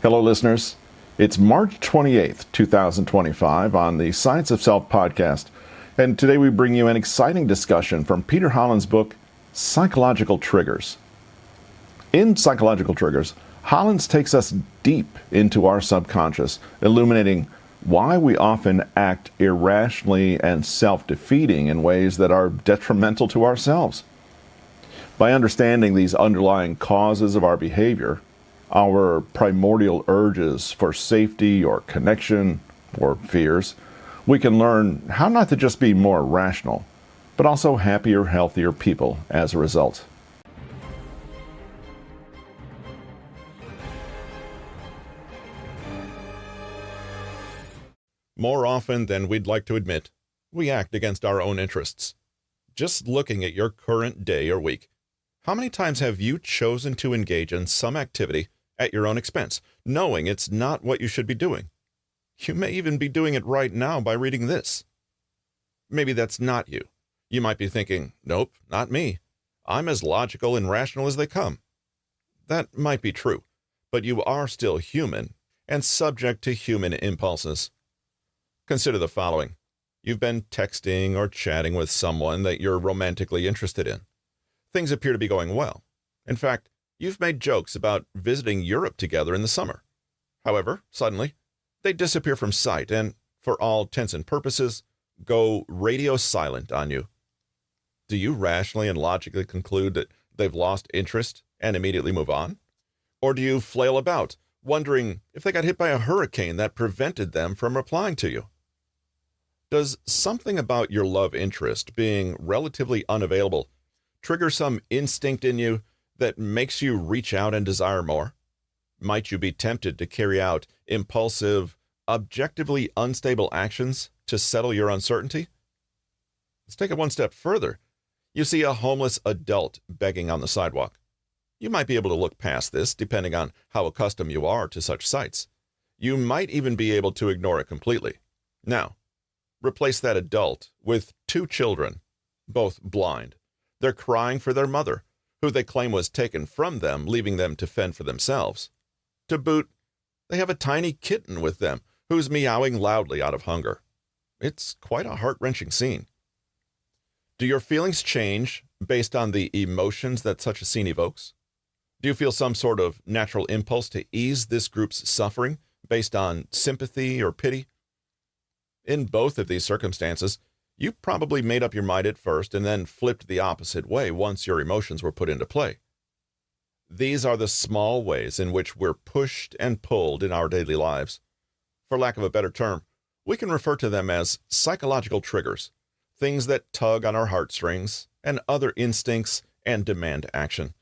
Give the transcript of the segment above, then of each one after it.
Hello, listeners. It's March 28th, 2025 on the Science of Self podcast, and today we bring you an exciting discussion from Peter Hollins' book, Psychological Triggers. In Psychological Triggers, Hollins takes us deep into our subconscious, illuminating why we often act irrationally and self-defeating in ways that are detrimental to ourselves. By understanding these underlying causes of our behavior, our primordial urges for safety or connection or fears, we can learn how not to just be more rational, but also happier, healthier people as a result. More often than we'd like to admit, we act against our own interests. Just looking at your current day or week, how many times have you chosen to engage in some activity at your own expense, knowing it's not what you should be doing? You may even be doing it right now by reading this. Maybe that's not you. You might be thinking, nope, not me. I'm as logical and rational as they come. That might be true, but you are still human and subject to human impulses. Consider the following. You've been texting or chatting with someone that you're romantically interested in. Things appear to be going well. In fact, you've made jokes about visiting Europe together in the summer. However, suddenly, they disappear from sight and, for all intents and purposes, go radio silent on you. Do you rationally and logically conclude that they've lost interest and immediately move on? Or do you flail about, wondering if they got hit by a hurricane that prevented them from replying to you? Does something about your love interest being relatively unavailable trigger some instinct in you that makes you reach out and desire more? Might you be tempted to carry out impulsive, objectively unstable actions to settle your uncertainty? Let's take it one step further. You see a homeless adult begging on the sidewalk. You might be able to look past this, depending on how accustomed you are to such sights. You might even be able to ignore it completely. Now, replace that adult with two children, both blind. They're crying for their mother, who they claim was taken from them, leaving them to fend for themselves. To boot, they have a tiny kitten with them, who's meowing loudly out of hunger. It's quite a heart-wrenching scene. Do your feelings change based on the emotions that such a scene evokes? Do you feel some sort of natural impulse to ease this group's suffering based on sympathy or pity? In both of these circumstances, you probably made up your mind at first and then flipped the opposite way once your emotions were put into play. These are the small ways in which we're pushed and pulled in our daily lives. For lack of a better term, we can refer to them as psychological triggers, things that tug on our heartstrings and other instincts and demand action.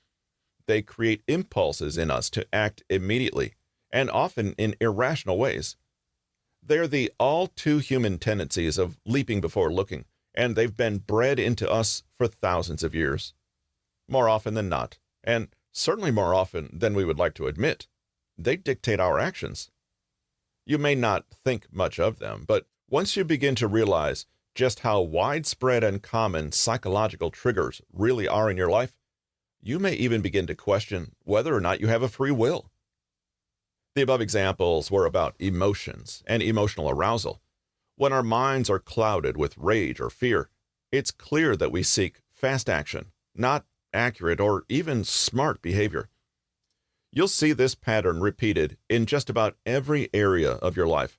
They create impulses in us to act immediately and often in irrational ways. They're the all-too-human tendencies of leaping before looking, and they've been bred into us for thousands of years. More often than not, and certainly more often than we would like to admit, they dictate our actions. You may not think much of them, but once you begin to realize just how widespread and common psychological triggers really are in your life, you may even begin to question whether or not you have a free will. The above examples were about emotions and emotional arousal. When our minds are clouded with rage or fear, it's clear that we seek fast action, not accurate or even smart behavior. You'll see this pattern repeated in just about every area of your life.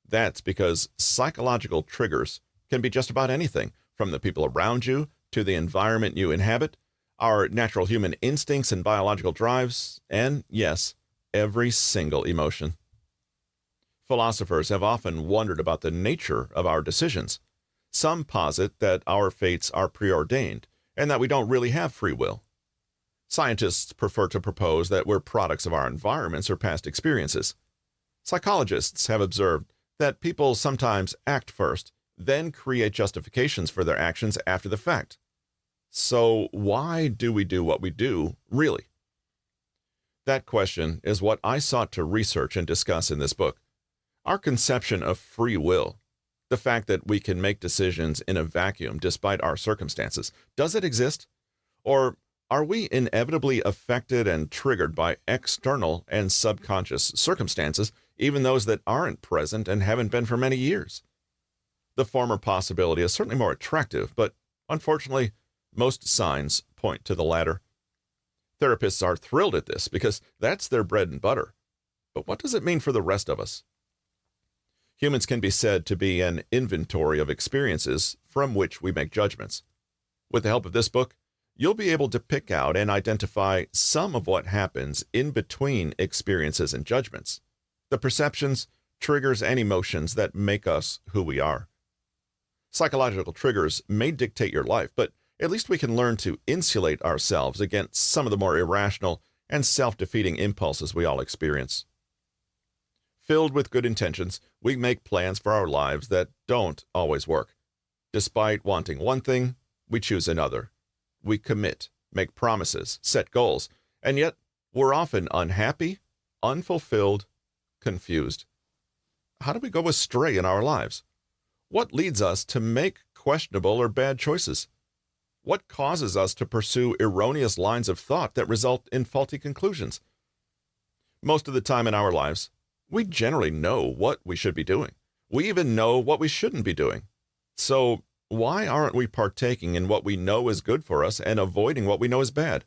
That's because psychological triggers can be just about anything, from the people around you to the environment you inhabit, our natural human instincts and biological drives, and yes, every single emotion. Philosophers have often wondered about the nature of our decisions. Some posit that our fates are preordained and that we don't really have free will. Scientists prefer to propose that we're products of our environments or past experiences. Psychologists have observed that people sometimes act first, then create justifications for their actions after the fact. So why do we do what we do, really? That question is what I sought to research and discuss in this book. Our conception of free will, the fact that we can make decisions in a vacuum despite our circumstances, does it exist? Or Are we inevitably affected and triggered by external and subconscious circumstances, even those that aren't present and haven't been for many years? The former possibility is certainly more attractive, but unfortunately, most signs point to the latter. Therapists are thrilled at this because that's their bread and butter. But what does it mean for the rest of us? Humans can be said to be an inventory of experiences from which we make judgments. With the help of this book, you'll be able to pick out and identify some of what happens in between experiences and judgments, the perceptions, triggers, and emotions that make us who we are. Psychological triggers may dictate your life, but at least we can learn to insulate ourselves against some of the more irrational and self-defeating impulses we all experience. Filled with good intentions, we make plans for our lives that don't always work. Despite wanting one thing, we choose another. We commit, make promises, set goals, and yet we're often unhappy, unfulfilled, confused. How do we go astray in our lives? What leads us to make questionable or bad choices? What causes us to pursue erroneous lines of thought that result in faulty conclusions? Most of the time in our lives, we generally know what we should be doing. We even know what we shouldn't be doing. So why aren't we partaking in what we know is good for us and avoiding what we know is bad?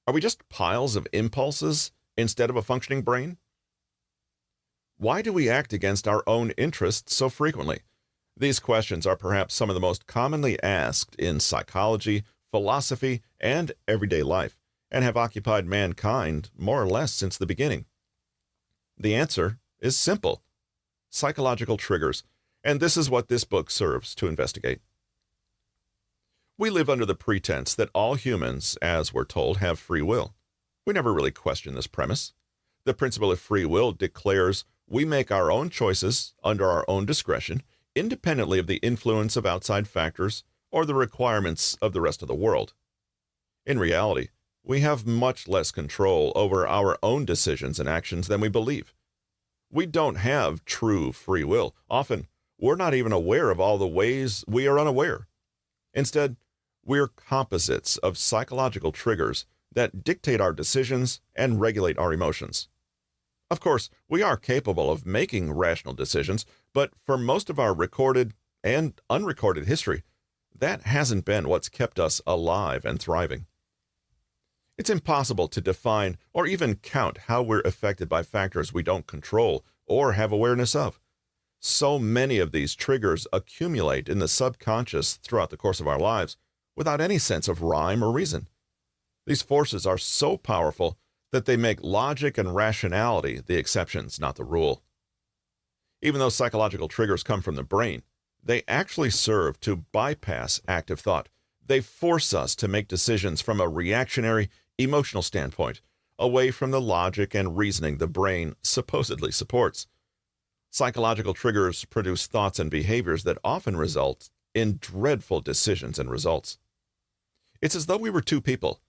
Are we just piles of impulses instead of a functioning brain? Why do we act against our own interests so frequently? These questions are perhaps some of the most commonly asked in psychology, philosophy, and everyday life, and have occupied mankind more or less since the beginning. The answer is simple: psychological triggers, and this is what this book serves to investigate. We live under the pretense that all humans, as we're told, have free will. We never really question this premise. The principle of free will declares we make our own choices under our own discretion, independently of the influence of outside factors or the requirements of the rest of the world. In reality, we have much less control over our own decisions and actions than we believe. We don't have true free will. Often, we're not even aware of all the ways we are unaware. Instead, we're composites of psychological triggers that dictate our decisions and regulate our emotions. Of course, we are capable of making rational decisions, but for most of our recorded and unrecorded history, that hasn't been what's kept us alive and thriving. It's impossible to define or even count how we're affected by factors we don't control or have awareness of. So many of these triggers accumulate in the subconscious throughout the course of our lives without any sense of rhyme or reason. These forces are so powerful that they make logic and rationality the exceptions, not the rule. Even though psychological triggers come from the brain, they actually serve to bypass active thought. They force us to make decisions from a reactionary, emotional standpoint, away from the logic and reasoning the brain supposedly supports. Psychological triggers produce thoughts and behaviors that often result in dreadful decisions and results. It's as though we were two people.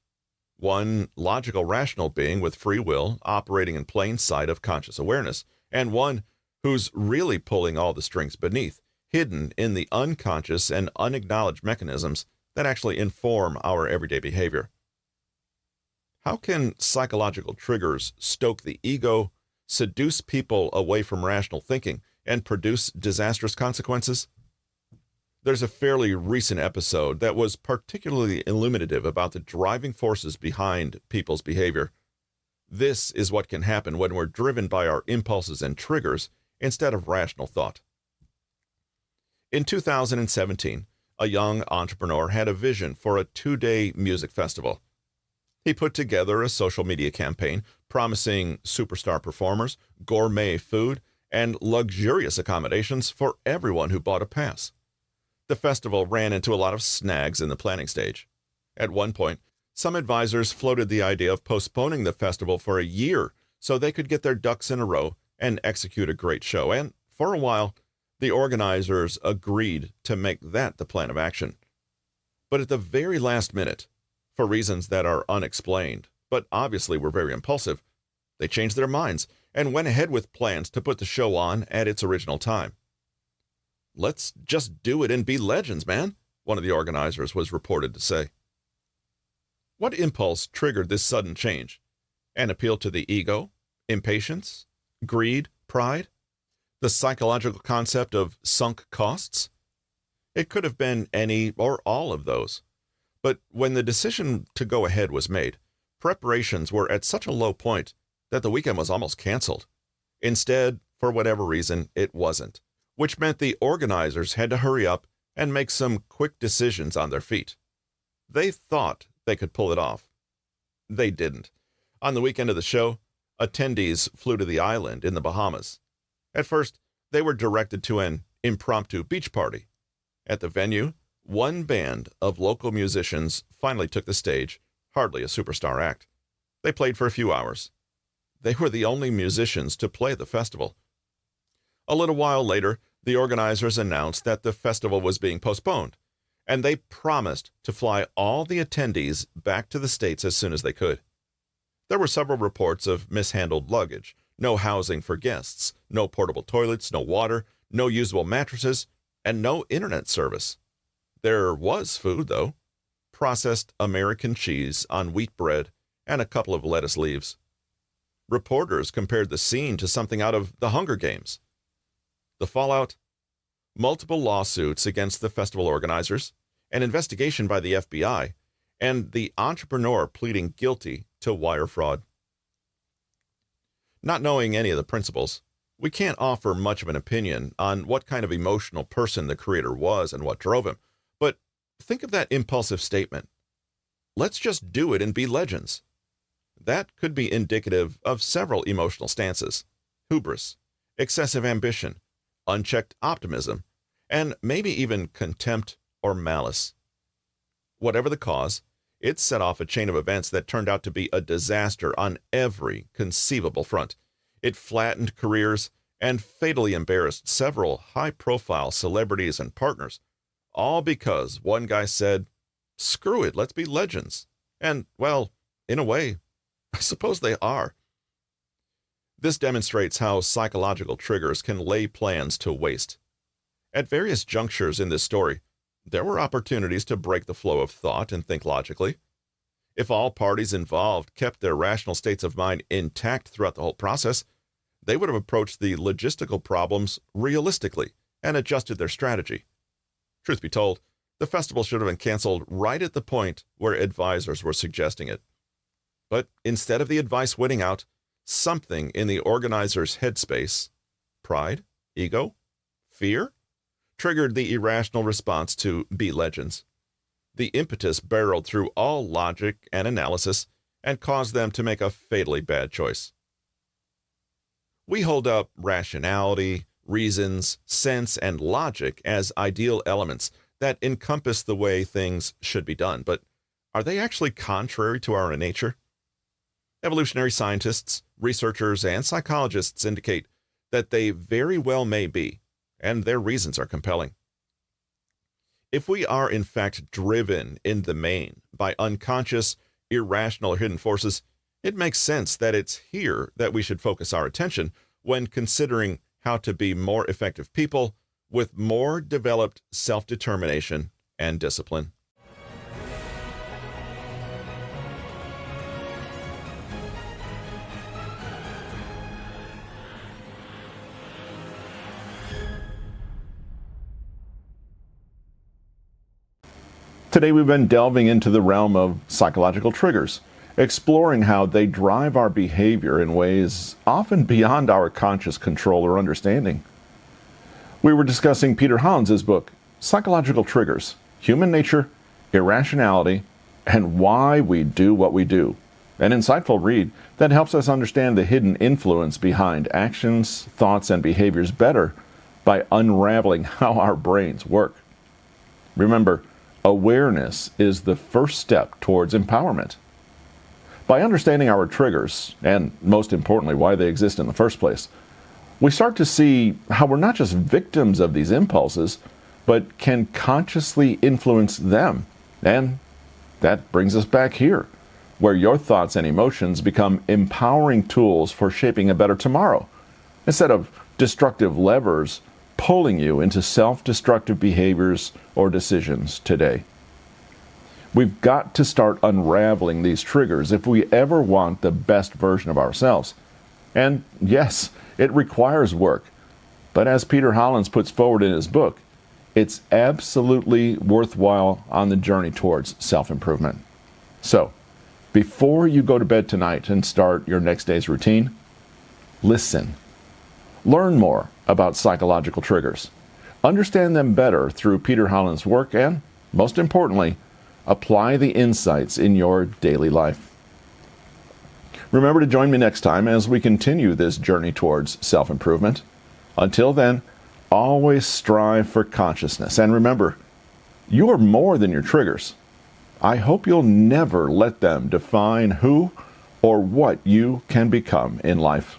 One logical, rational being with free will operating in plain sight of conscious awareness, and one who's really pulling all the strings beneath, hidden in the unconscious and unacknowledged mechanisms that actually inform our everyday behavior. How can psychological triggers stoke the ego, seduce people away from rational thinking, and produce disastrous consequences? There's a fairly recent episode that was particularly illuminative about the driving forces behind people's behavior. This is what can happen when we're driven by our impulses and triggers instead of rational thought. In 2017, a young entrepreneur had a vision for a 2-day music festival. He put together a social media campaign promising superstar performers, gourmet food, and luxurious accommodations for everyone who bought a pass. The festival ran into a lot of snags in the planning stage. At one point, some advisors floated the idea of postponing the festival for a year so they could get their ducks in a row and execute a great show. And for a while, the organizers agreed to make that the plan of action. But at the very last minute, for reasons that are unexplained, but obviously were very impulsive, they changed their minds and went ahead with plans to put the show on at its original time. "Let's just do it and be legends, man," one of the organizers was reported to say. What impulse triggered this sudden change? An appeal to the ego, impatience, greed, pride? The psychological concept of sunk costs? It could have been any or all of those. But when the decision to go ahead was made, preparations were at such a low point that the weekend was almost canceled. Instead, for whatever reason, it wasn't, which meant the organizers had to hurry up and make some quick decisions on their feet. They thought they could pull it off. They didn't. On the weekend of the show, attendees flew to the island in the Bahamas. At first, they were directed to an impromptu beach party. At the venue, one band of local musicians finally took the stage, hardly a superstar act. They played for a few hours. They were the only musicians to play the festival. A little while later, the organizers announced that the festival was being postponed, and they promised to fly all the attendees back to the States as soon as they could. There were several reports of mishandled luggage, no housing for guests, no portable toilets, no water, no usable mattresses, and no internet service. There was food, though. Processed American cheese on wheat bread and a couple of lettuce leaves. Reporters compared the scene to something out of the Hunger Games. The fallout? Multiple lawsuits against the festival organizers, an investigation by the FBI, and the entrepreneur pleading guilty to wire fraud. Not knowing any of the principles, we can't offer much of an opinion on what kind of emotional person the creator was and what drove him. But think of that impulsive statement. Let's just do it and be legends. That could be indicative of several emotional stances: hubris, excessive ambition, unchecked optimism, and maybe even contempt or malice. Whatever the cause, it set off a chain of events that turned out to be a disaster on every conceivable front. It flattened careers and fatally embarrassed several high-profile celebrities and partners, all because one guy said, "Screw it, let's be legends." And, well, in a way, I suppose they are. This demonstrates how psychological triggers can lay plans to waste. At various junctures in this story, there were opportunities to break the flow of thought and think logically. If all parties involved kept their rational states of mind intact throughout the whole process, they would have approached the logistical problems realistically and adjusted their strategy. Truth be told, the festival should have been canceled right at the point where advisors were suggesting it. But instead of the advice winning out, something in the organizer's headspace, pride, ego, fear, triggered the irrational response to be legends. The impetus barreled through all logic and analysis and caused them to make a fatally bad choice. We hold up rationality, reasons, sense, and logic as ideal elements that encompass the way things should be done, but are they actually contrary to our nature? Evolutionary scientists, researchers, and psychologists indicate that they very well may be, and their reasons are compelling. If we are in fact driven in the main by unconscious, irrational or hidden forces, it makes sense that it's here that we should focus our attention when considering how to be more effective people with more developed self-determination and discipline. Today we've been delving into the realm of psychological triggers, exploring how they drive our behavior in ways often beyond our conscious control or understanding. We were discussing Peter Hollins' book, Psychological Triggers: Human Nature, Irrationality, and Why We Do What We Do. An insightful read that helps us understand the hidden influence behind actions, thoughts, and behaviors better by unraveling how our brains work. Remember, awareness is the first step towards empowerment. By understanding our triggers, and most importantly, why they exist in the first place, we start to see how we're not just victims of these impulses, but can consciously influence them. And that brings us back here, where your thoughts and emotions become empowering tools for shaping a better tomorrow, instead of destructive levers pulling you into self-destructive behaviors or decisions today. We've got to start unraveling these triggers if we ever want the best version of ourselves. And yes, it requires work. But as Peter Hollins puts forward in his book, it's absolutely worthwhile on the journey towards self-improvement. So, before you go to bed tonight and start your next day's routine, listen. Learn more about psychological triggers. Understand them better through Peter Hollins' work and, most importantly, apply the insights in your daily life. Remember to join me next time as we continue this journey towards self-improvement. Until then, always strive for consciousness. And remember, you are more than your triggers. I hope you'll never let them define who or what you can become in life.